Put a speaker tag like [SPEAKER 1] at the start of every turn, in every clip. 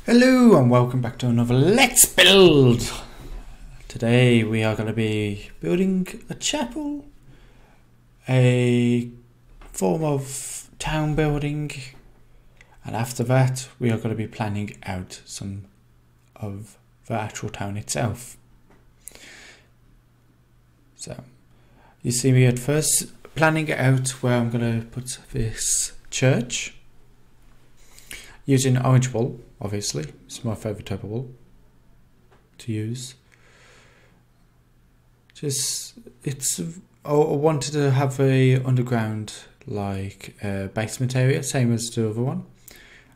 [SPEAKER 1] Hello and welcome back to another Let's Build! Today we are going to be building a chapel, a form of town building, and after that we are going to be planning out some of the actual town itself. So you see me at first planning out where I'm going to put this church using orange wool. Obviously, it's my favourite type of wool to use. I wanted to have a underground basement area, same as the other one.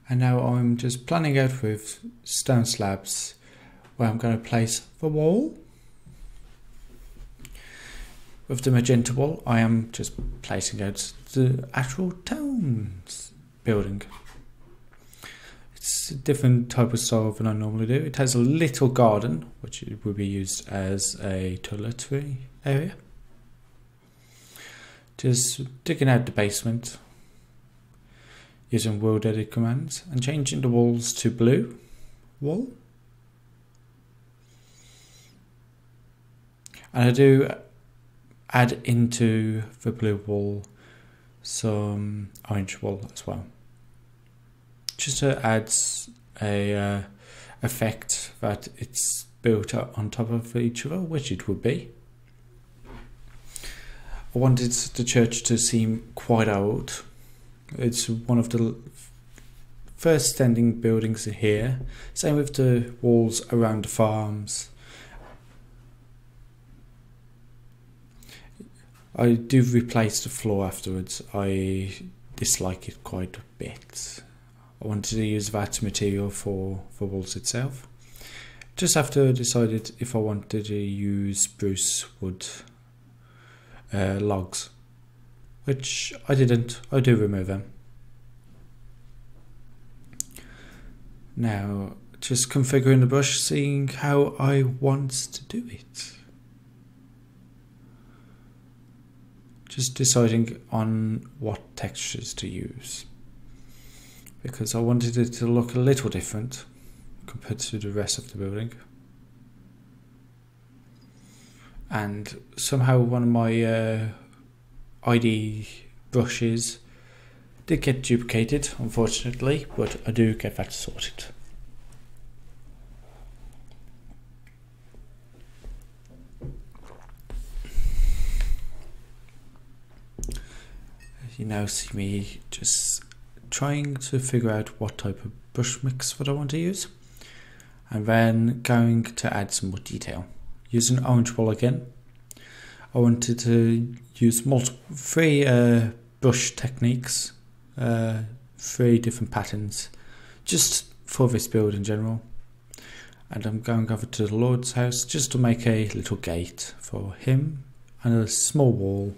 [SPEAKER 1] And now I'm just planning out with stone slabs where I'm going to place the wall. With the magenta wool, I am just placing out the actual town's building. It's a different type of style than I normally do. It has a little garden, which will be used as a toiletry area. Just digging out the basement, using world edit commands, and changing the walls to blue wool. And I do add into the blue wool some orange wool as well, just to add a effect that it's built up on top of each other, which it would be. I wanted the church to seem quite old. It's one of the first standing buildings here. Same with the walls around the farms. I do replace the floor afterwards. I dislike it quite a bit. I wanted to use that material for the walls itself. Just after I decided if I wanted to use spruce wood logs, which I didn't. I do remove them. Now, just configuring the brush, seeing how I want to do it. Just deciding on what textures to use, because I wanted it to look a little different compared to the rest of the building. And somehow one of my ID brushes did get duplicated, unfortunately, but I do get that sorted. You now see me just trying to figure out what type of brush mix that I want to use, and then going to add some more detail. Using orange wool again, I wanted to use three brush techniques, 3 different patterns, just for this build in general. And I'm going over to the Lord's house just to make a little gate for him and a small wall.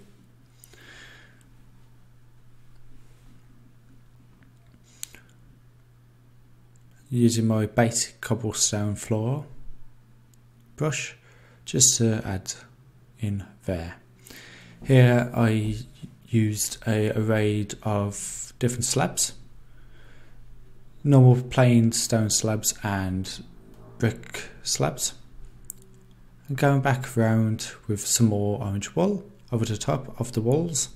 [SPEAKER 1] Using my basic cobblestone floor brush just to add in there. Here I used an array of different slabs, normal plain stone slabs and brick slabs, and going back around with some more orange wool over the top of the walls,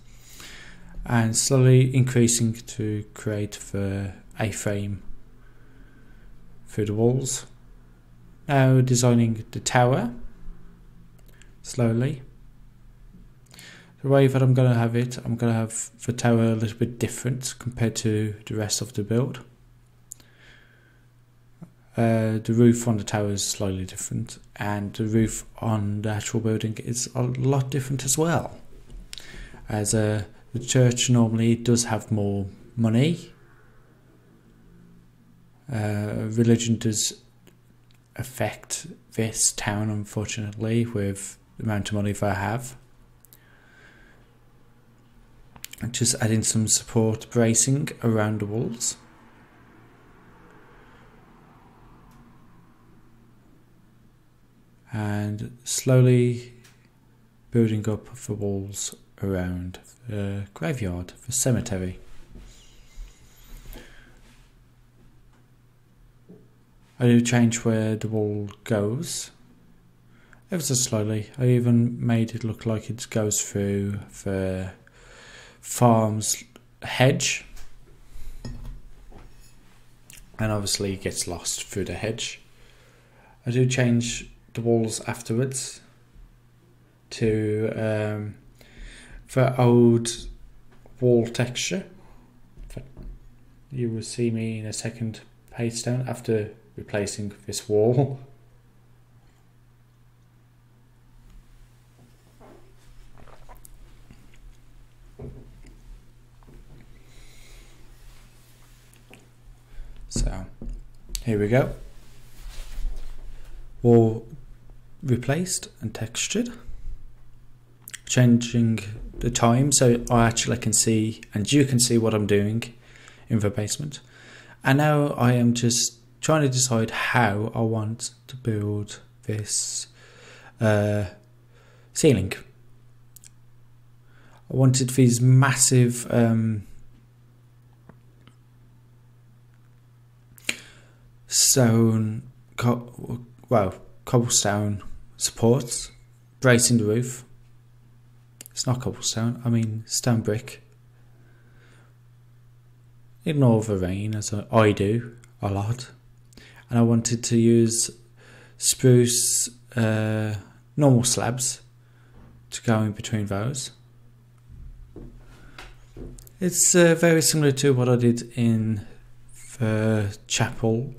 [SPEAKER 1] and slowly increasing to create the A-frame through the walls. Now designing the tower slowly. The way that I'm going to have it, I'm going to have the tower a little bit different compared to the rest of the build. The roof on the tower is slightly different, and the roof on the actual building is a lot different as well. As the church normally does have more money, religion does affect this town, unfortunately, with the amount of money they have. And just adding some support bracing around the walls. And slowly building up the walls around the graveyard, the cemetery. I do change where the wall goes ever so slightly. I even made it look like it goes through the farm's hedge, and obviously it gets lost through the hedge. I do change the walls afterwards to the old wall texture. You will see me in a second paste down after replacing this wall. So here we go. Wall replaced and textured. Changing the time so I actually can see and you can see what I'm doing in the basement. And now I am just trying to decide how I want to build this ceiling. I wanted these massive cobblestone supports bracing the roof. It's not cobblestone, I mean stone brick. Ignore the rain, as I do a lot. And I wanted to use spruce normal slabs to go in between those. It's very similar to what I did in the chapel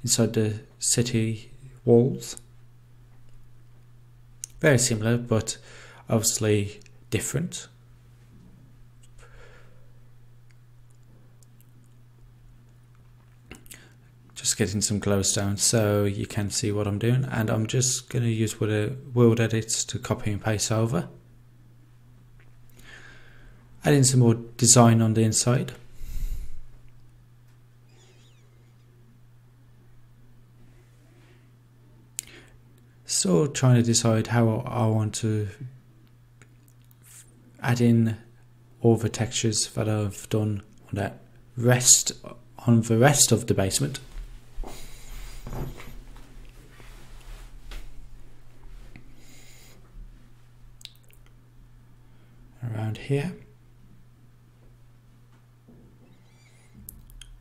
[SPEAKER 1] inside the city walls. Very similar, but obviously different. Just getting some glowstone so you can see what I'm doing, and I'm just going to use World Edits to copy and paste over. Adding some more design on the inside. Still trying to decide how I want to add in all the textures that I've done on the rest of the basement. Around here.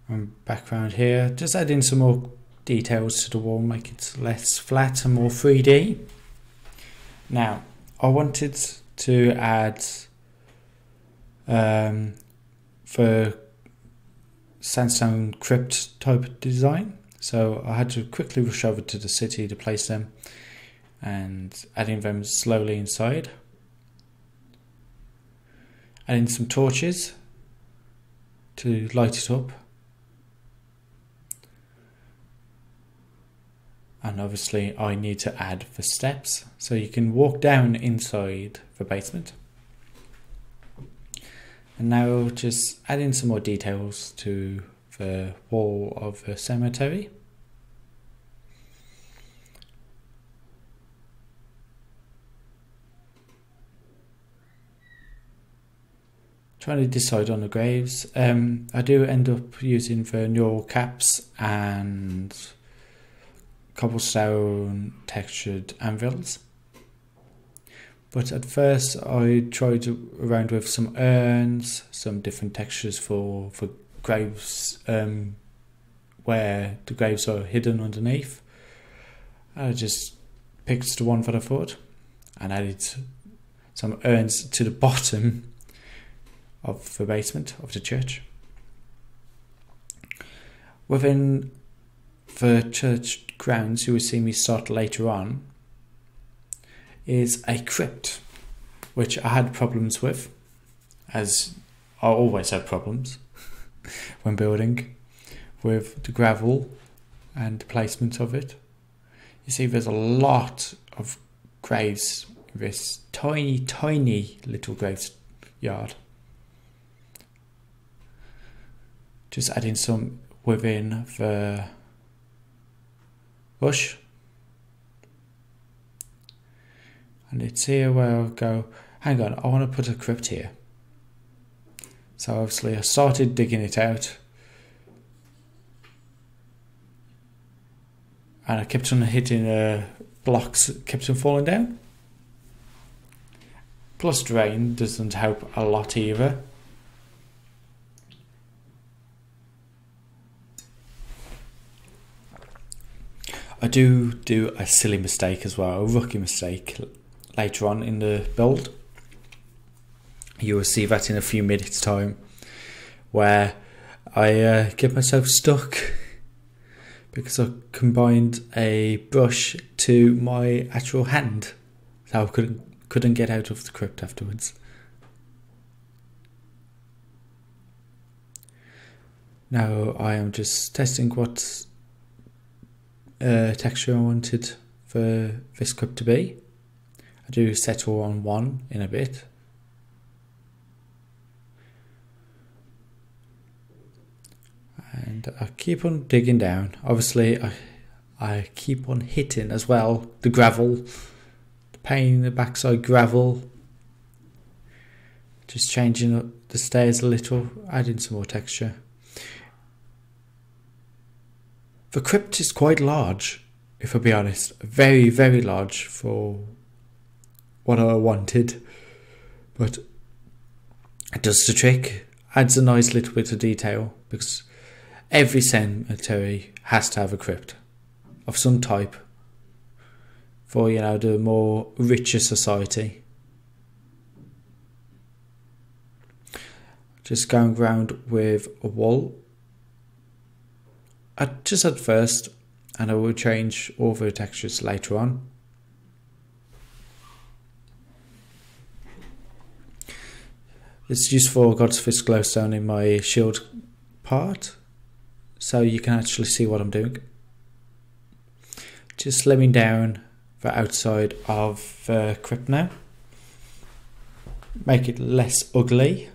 [SPEAKER 1] And back around here, just add in some more details to the wall, make it less flat and more 3D. Now, I wanted to add the sandstone crypt type of design, so I had to quickly rush over to the city to place them and adding them slowly inside. Adding some torches to light it up. And obviously I need to add the steps so you can walk down inside the basement. And now just add in some more details to the wall of the cemetery. Trying to decide on the graves. I do end up using the neural caps and cobblestone textured anvils, but at first I tried around with some urns, some different textures for graves where the graves are hidden underneath. I just picked the one that I thought and added some urns to the bottom of the basement of the church. Within the church grounds, you will see me start later on, is a crypt, which I had problems with, as I always have problems when building, with the gravel and the placement of it. You see there's a lot of graves in this tiny little graveyard. Just adding some within the bush, and it's here where I'll go, hang on, I want to put a crypt here. So obviously I started digging it out, and I kept on hitting blocks, kept on falling down. Plus the rain doesn't help a lot either. I do a silly mistake as well, a rookie mistake later on in the build. You will see that in a few minutes time, where I get myself stuck because I combined a brush to my actual hand, so I couldn't get out of the crypt afterwards. Now I am just testing what texture I wanted for this crypt to be. I do settle on 1 in a bit. And I keep on digging down. Obviously I keep on hitting as well the gravel, the pain in the backside gravel. Just changing up the stairs a little, adding some more texture. The crypt is quite large, if I'll be honest. Very, very large for what I wanted. But it does the trick. Adds a nice little bit of detail, because every cemetery has to have a crypt of some type for, you know, the more richer society. Just going around with a wall. Just at first, and I will change all the textures later on. It's useful. I got this glowstone in my shield part, so you can actually see what I'm doing. Just slimming down the outside of the crypt now. Make it less ugly.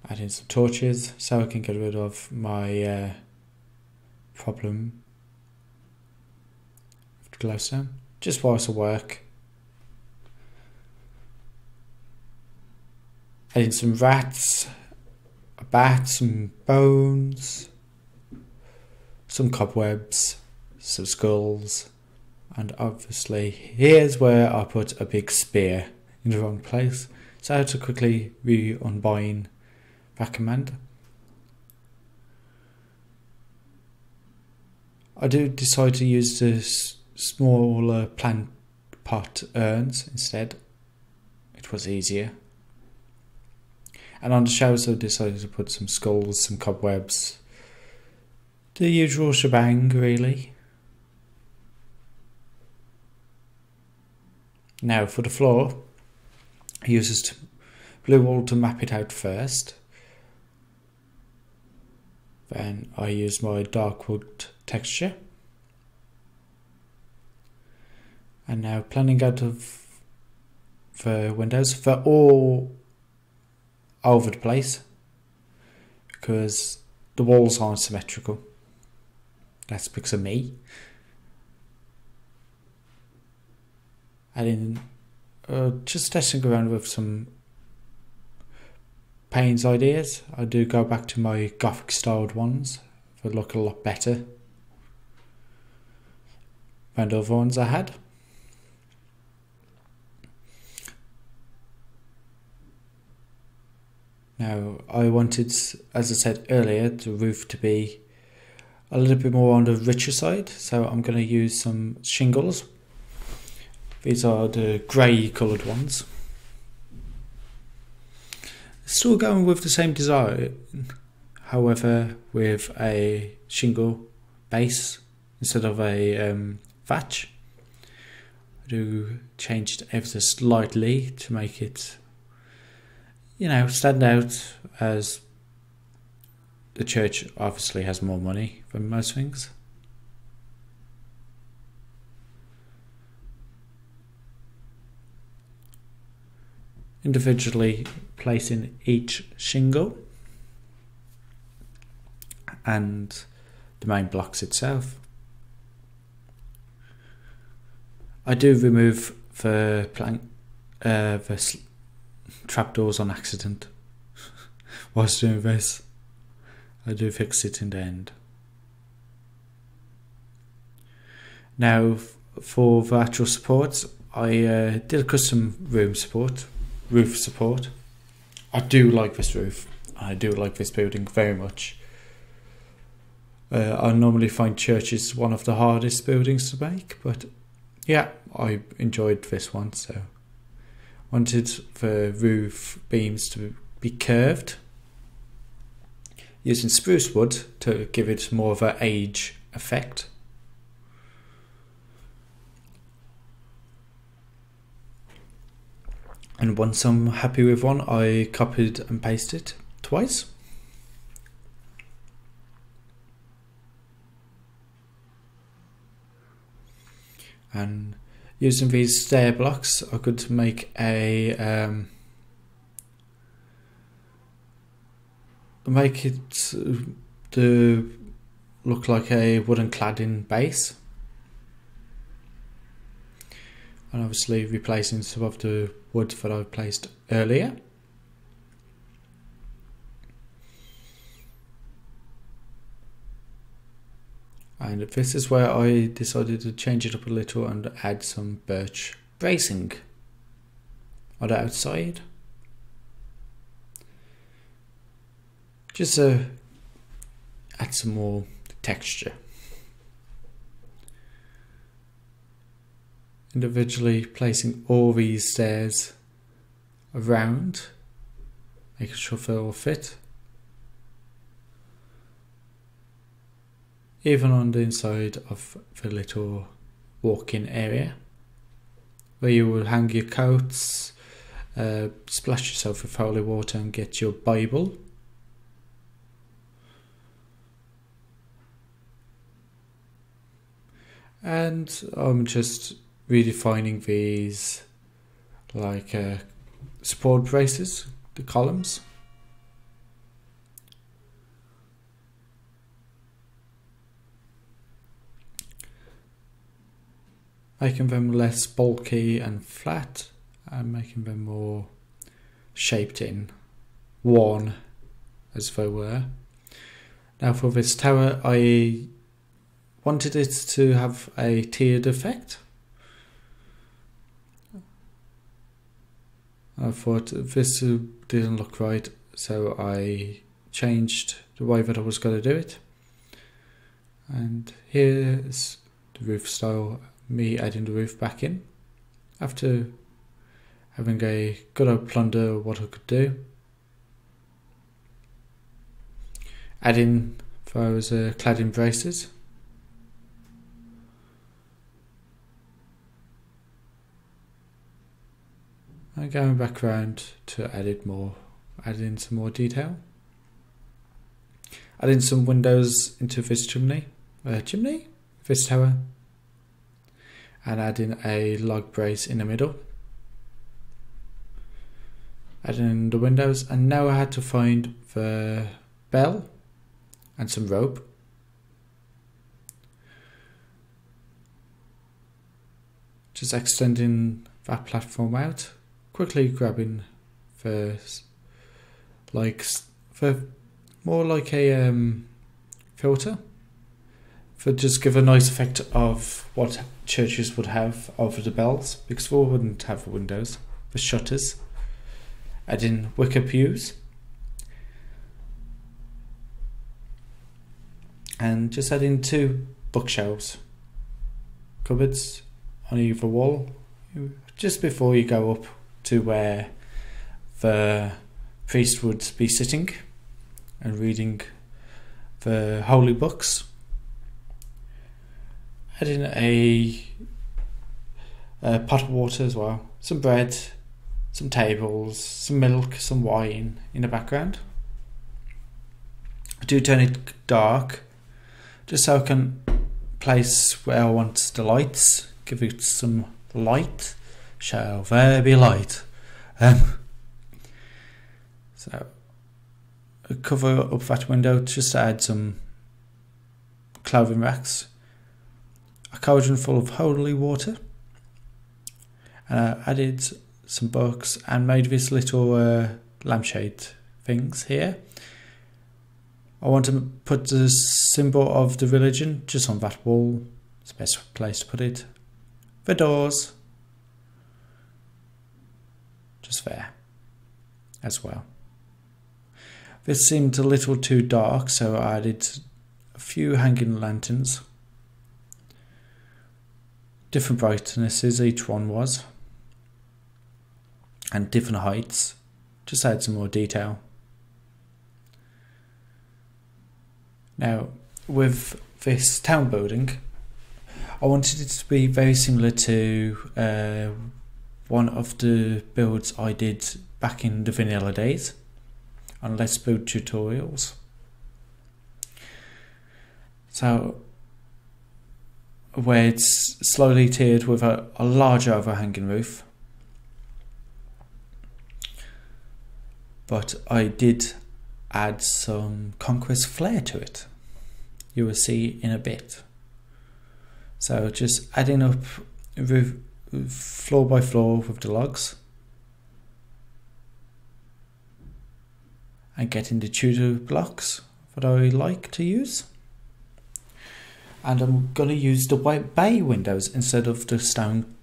[SPEAKER 1] Add in some torches so I can get rid of my problem with the glowstone. Just whilst I work. Add in some rats, a bat, some bones, some cobwebs, some skulls, and obviously here's where I put a big spear in the wrong place. So I had to quickly unbind that command. I do decide to use the smaller plant pot urns instead. It was easier. And on the shelves I decided to put some skulls, some cobwebs. The usual shebang really. Now for the floor, I use this blue wall to map it out first. Then I use my dark wood texture. And now planning out of the windows, they're all over the place because the walls aren't symmetrical. That's because of me. Adding, just testing around with some paints ideas. I do go back to my Gothic styled ones. They look a lot better than the other ones I had. Now I wanted, as I said earlier, the roof to be a little bit more on the richer side, so I'm going to use some shingles. These are the grey coloured ones. Still going with the same design, however with a shingle base instead of a thatch. I do change it ever so slightly to make it, you know, stand out, as the church obviously has more money than most things. Individually placing each shingle and the main blocks itself. I do remove the trapdoors on accident whilst doing this. I do fix it in the end. Now for the actual support, I did a custom roof support. I do like this roof. I do like this building very much. I normally find churches one of the hardest buildings to make, but yeah, I enjoyed this one. So wanted the roof beams to be curved, using spruce wood to give it more of an age effect. And once I'm happy with one, I copied and pasted twice. And using these stair blocks, I could make a make it to look like a wooden cladding base, and obviously replacing some of the wood that I placed earlier. And this is where I decided to change it up a little and add some birch bracing on the outside, just to add some more texture. Individually placing all these stairs around, making sure they all fit. Even on the inside of the little walk-in area, where you will hang your coats, splash yourself with holy water and get your Bible. And I'm just redefining these like support braces, the columns. Making them less bulky and flat, and making them more shaped in, worn as they were. Now for this tower, I wanted it to have a tiered effect. I thought this didn't look right, so I changed the way that I was going to do it. And here's the roof style, me adding the roof back in after having a good old plunder of what I could do. Adding those cladding braces. And going back around to add in some more detail. Adding some windows into this this tower. And adding a log brace in the middle. Adding in the windows, and now I had to find the bell and some rope. Just extending that platform out, quickly grabbing the more like a filter. For just give a nice effect of what churches would have over the bells, because we wouldn't have the windows, the shutters. Adding wicker pews, and just adding 2 bookshelves, cupboards on either wall, just before you go up to where the priest would be sitting and reading the holy books. Adding a pot of water as well, some bread, some tables, some milk, some wine in the background. I do turn it dark, just so I can place where I want the lights, give it some light. Shall there be light? So I cover up that window just to add some clothing racks. A cauldron full of holy water, and I added some books and made this little lampshade things here. I want to put the symbol of the religion just on that wall. It's the best place to put it. The doors. Just there as well. This seemed a little too dark, so I added a few hanging lanterns. Different brightnesses each one was. And different heights. Just add some more detail. Now, with this town building, I wanted it to be very similar to one of the builds I did back in the vanilla days on Let's Build tutorials. So, where it's slowly tiered with a larger overhanging roof. But I did add some conquest flair to it. You will see in a bit. So just adding up floor by floor with the logs. And getting the Tudor blocks that I like to use. And I'm going to use the white bay windows instead of the stone,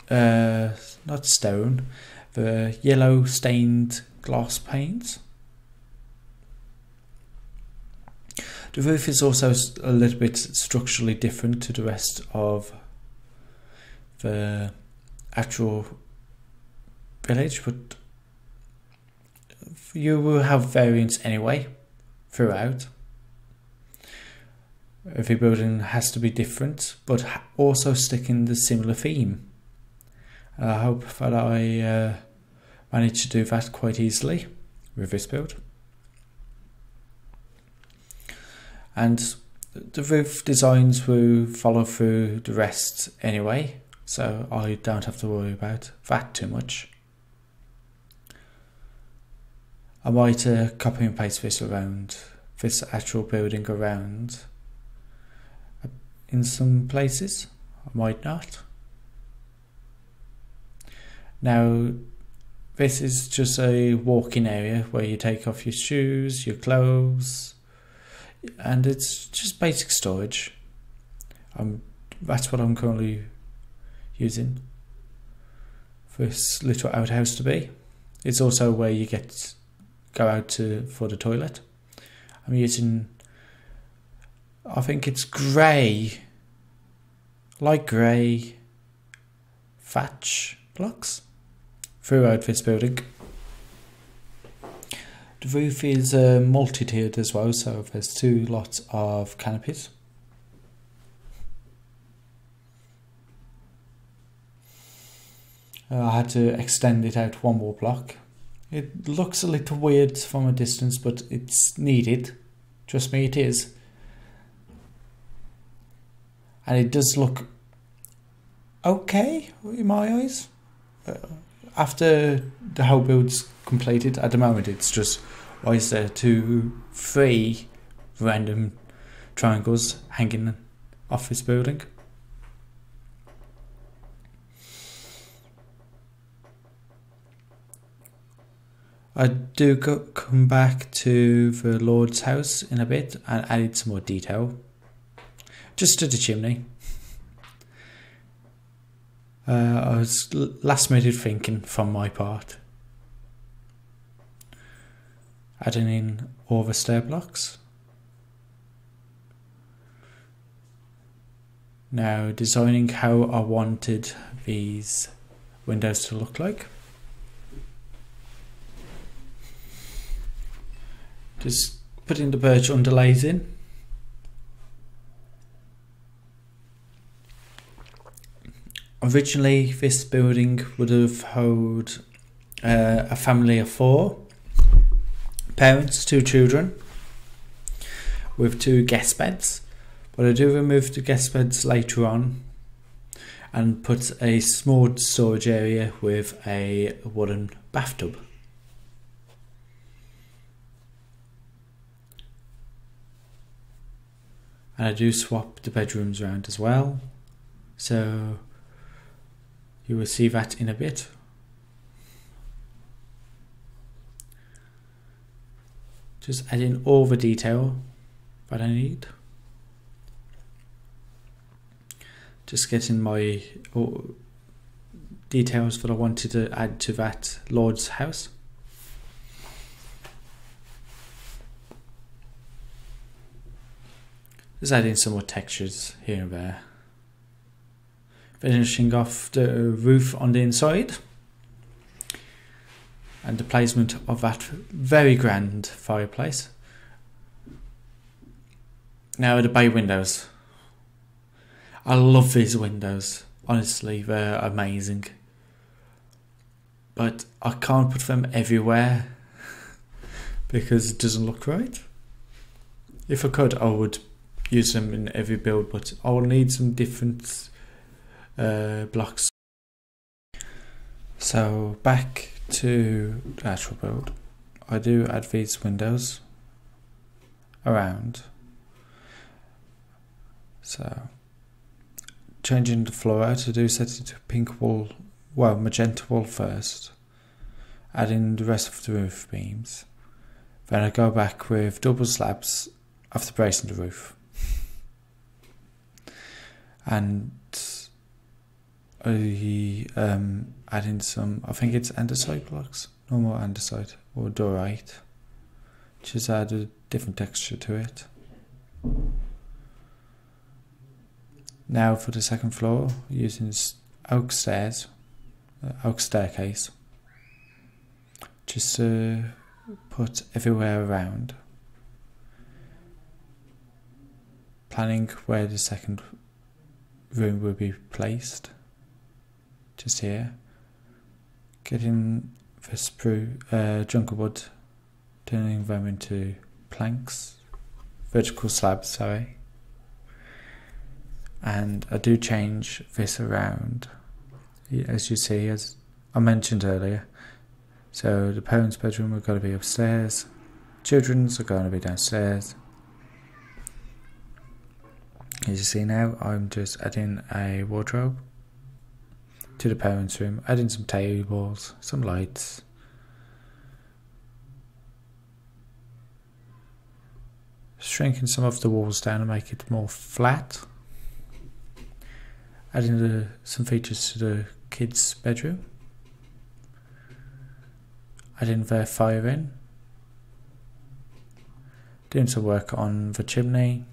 [SPEAKER 1] not stone, the yellow stained glass panes. The roof is also a little bit structurally different to the rest of the actual village, but you will have variants anyway throughout. Every building has to be different, but also sticking the similar theme. I hope that I managed to do that quite easily with this build. And the roof designs will follow through the rest anyway, so I don't have to worry about that too much. I might copy and paste this around, this actual building around in some places. I might not. Now, this is just a walking area where you take off your shoes, your clothes, and it's just basic storage. That's what I'm currently using for this little outhouse to be. It's also where you go out for the toilet. I'm using, I think it's grey, light grey thatch blocks throughout this building. The roof is multi-tiered as well, so there's two lots of canopies. I had to extend it out one more block. It looks a little weird from a distance, but it's needed. Trust me, it is. And it does look okay in my eyes. After the whole build's completed, at the moment it's just, why is there 3 random triangles hanging off this building? I do come back to the Lord's house in a bit and added some more detail. Just to the chimney. I was last minute thinking from my part. Adding in all the stair blocks. Now designing how I wanted these windows to look like. Just putting the birch underlays in. Originally, this building would have held a family of 4 parents, 2 children, with 2 guest beds. But I do remove the guest beds later on and put a small storage area with a wooden bathtub. And I do swap the bedrooms around as well, so you will see that in a bit. Just add in all the detail that I need. Just getting my details that I wanted to add to that Lord's house. Just adding some more textures here and there. Finishing off the roof on the inside. And the placement of that very grand fireplace. Now the bay windows. I love these windows. Honestly, they're amazing. But I can't put them everywhere because it doesn't look right. If I could, I would use them in every build, but I will need some different blocks. So back to the actual build. I do add these windows around. So changing the floor out, I do set it to pink wool, well, magenta wool first, adding the rest of the roof beams. Then I go back with double slabs after bracing the roof. And I adding some, I think it's andesite blocks, normal andesite or dorite, just add a different texture to it. Now for the second floor, using oak stairs, oak staircase, just to put everywhere around. Planning where the second room will be placed, just here. Getting the jungle wood, turning them into planks, vertical slabs, sorry. And I do change this around, as you see, as I mentioned earlier. So the parents' bedroom are going to be upstairs, children's are going to be downstairs. As you see now, I'm just adding a wardrobe to the parents' room, adding some tables, some lights. Shrinking some of the walls down to make it more flat. Adding some features to the kids' bedroom. Adding their fire in. Doing some work on the chimney.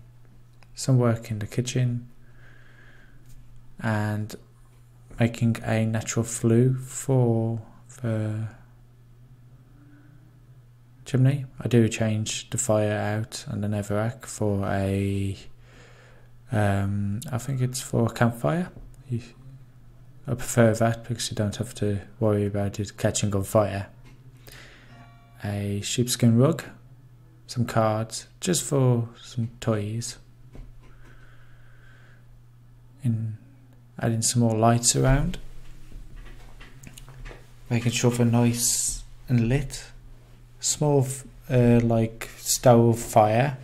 [SPEAKER 1] Some work in the kitchen. And making a natural flue for the chimney. I do change the fire out and the netherrack for a I think it's for a campfire. I prefer that because you don't have to worry about it catching on fire. A sheepskin rug, some cards, just for some toys. Adding some more lights around. Making sure they're nice and lit. Small like stove fire.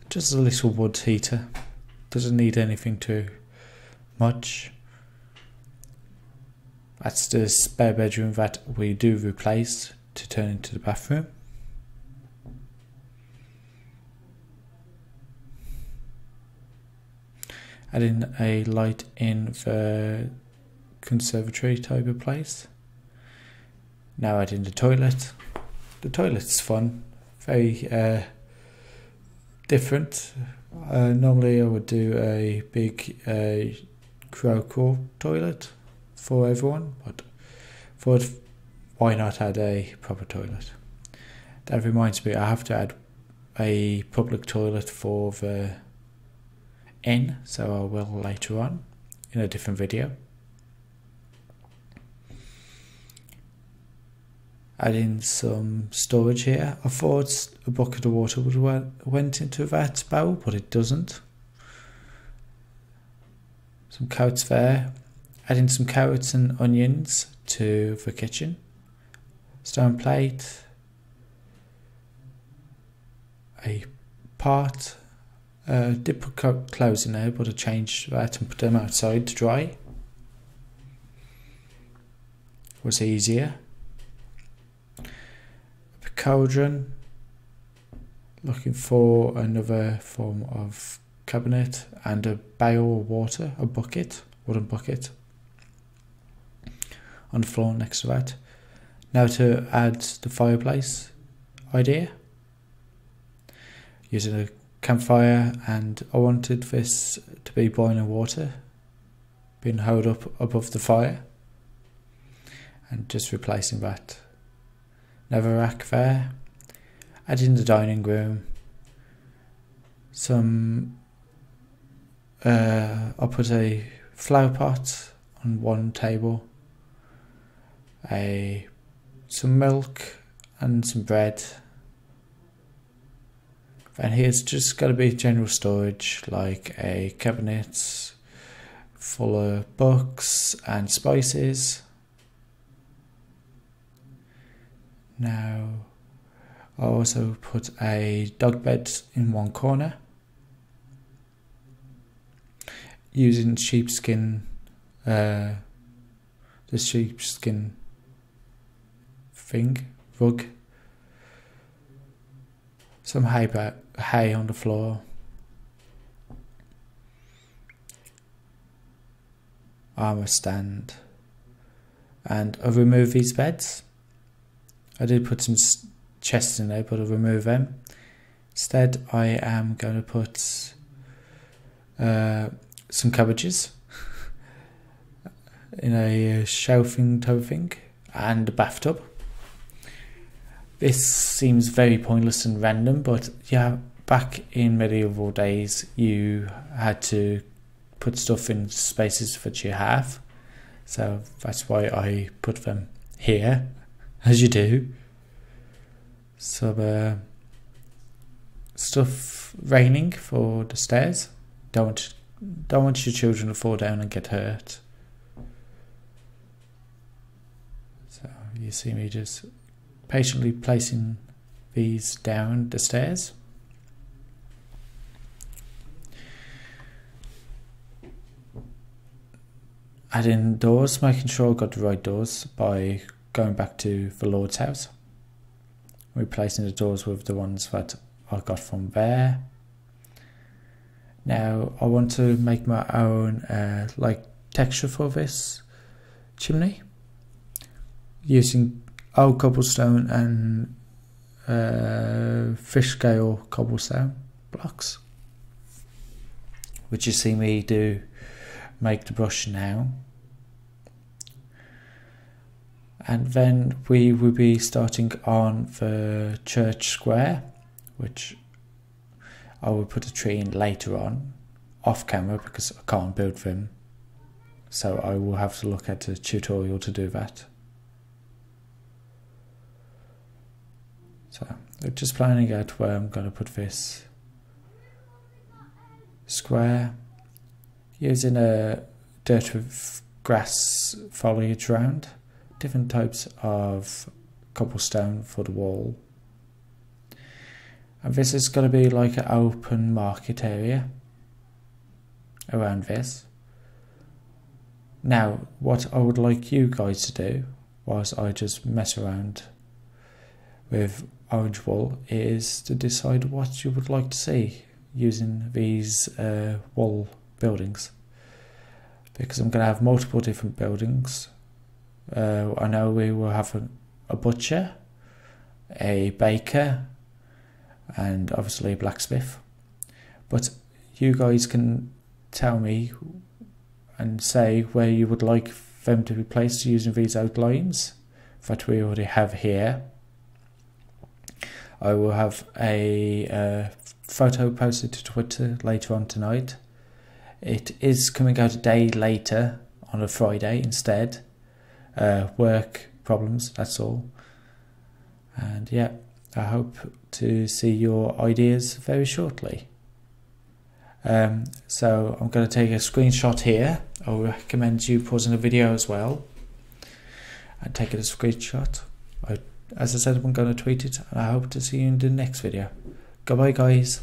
[SPEAKER 1] Just a little wood heater. Doesn't need anything too much. That's the spare bedroom that we do replace to turn into the bathroom. Adding a light in the conservatory type of place. Now adding the toilet. The toilet's fun, very different. Normally I would do a big crowd toilet for everyone, but thought why not add a proper toilet. That reminds me, I have to add a public toilet for the inn, so I will later on in a different video. Adding some storage here. I thought a bucket of water would went into that bowl, but it doesn't. Some carrots there. Adding some carrots and onions to the kitchen. Stone plate. A pot. Did put clothes in there, but I changed that and put them outside to dry. Was easier. A cauldron, looking for another form of cabinet and a barrel of water, a bucket, wooden bucket on the floor next to that. Now to add the fireplace idea, using a campfire, and I wanted this to be boiling water being held up above the fire, and just replacing that. Another rack there, adding the dining room, I'll put a flower pot on one table, some milk and some bread. And here's just got to be general storage, like a cabinet full of books and spices. Now I'll also put a dog bed in one corner, using sheepskin, the sheepskin rug, some hay on the floor, armour stand, and I'll remove these beds. I did put some chests in there, but I'll remove them. Instead, I am going to put some cabbages in a shelving type of thing, and a bathtub. This seems very pointless and random, but yeah, back in medieval days you had to put stuff in spaces that you have, so that's why I put them here, as you do. Some stuff raining for the stairs. Don't want your children to fall down and get hurt. So you see me just patiently placing these down the stairs. Adding doors, making sure I got the right doors by going back to the Lord's house, replacing the doors with the ones that I got from there. Now I want to make my own like texture for this chimney, using old cobblestone and fish scale cobblestone blocks, which you see me do make the brush now. And then we will be starting on the church square, which I will put a tree in later on, off camera, because I can't build them, so I will have to look at a tutorial to do that. So I'm just planning out where I'm going to put this square, using a dirt with grass foliage around, different types of cobblestone for the wall. And this is going to be like an open market area around this. Now, what I would like you guys to do, whilst I just mess around with orange wool, is to decide what you would like to see using these wall buildings. Because I'm going to have multiple different buildings. I know we will have a butcher, a baker, and obviously a blacksmith, but you guys can tell me and say where you would like them to be placed using these outlines that we already have here. I will have a photo posted to Twitter later on tonight. It is coming out a day later on a Friday instead. Work problems, that's all. And yeah, I hope to see your ideas very shortly. So I'm going to take a screenshot here. I recommend you pausing the video as well and taking a screenshot. As I said, I'm going to tweet it, and I hope to see you in the next video. Goodbye, guys.